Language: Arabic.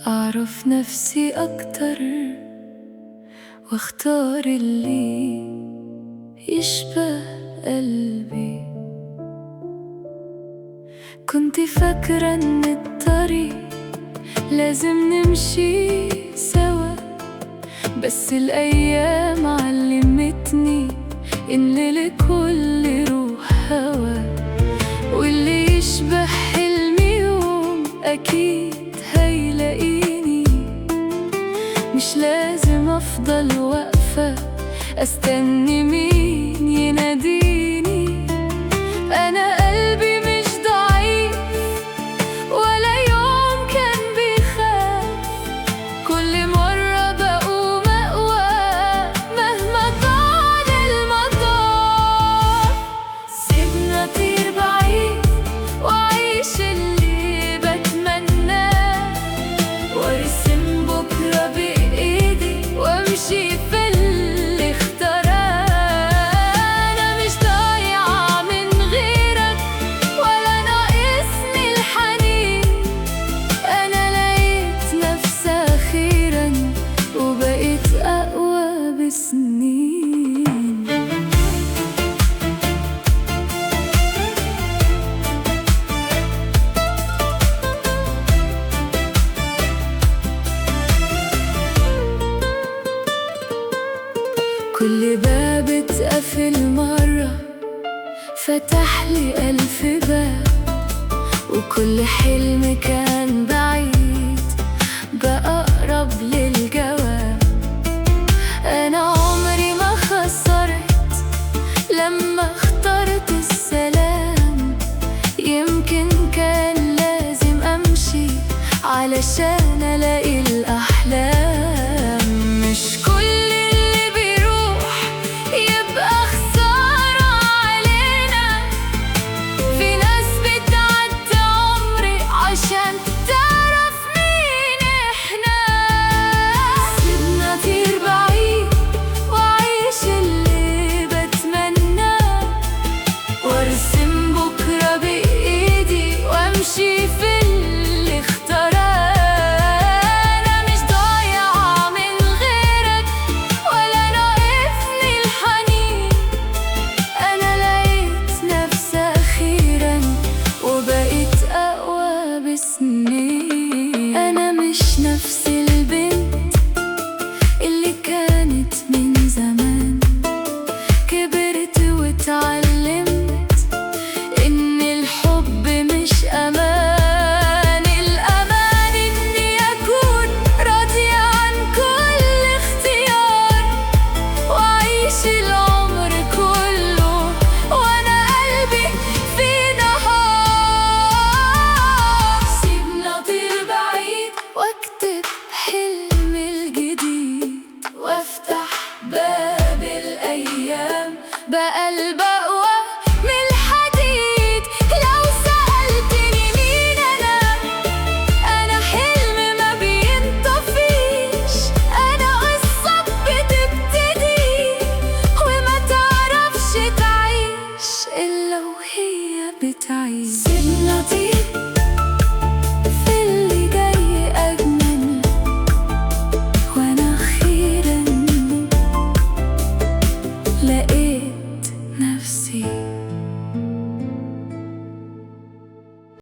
أعرف نفسي أكتر واختار اللي يشبه قلبي. كنت فاكرة إن الطريق لازم نمشي سوا، بس الأيام علمتني إن لكل روح هوا، واللي يشبه حلمي يوم أكيد هيلاقيني. مش لازم أفضل واقفة أستني مين يناديني. أنا قلبي مش ضعيف ولا يوم كان بيخاف، كل مرة بقوم أقوى مهما طال المطاف. سيبنا أطير بعيد وأعيش اللي بتمناه، وأرسم بكرة بإيدي وأمشي في اللي اختاراه. أنا مش ضايعة من غيرك ولا ناقصني الحنين. أنا لقيت نفسي أخيرا وبقيت أقوى بسنين. كل باب اتقفل مرة فتح لي 1000 باب، وكل حلم كان بعيد بقى أقرب للجواب. أنا عمري ما خسرت لما اخترت السلام، يمكن كان لازم أمشي علشان ألاقي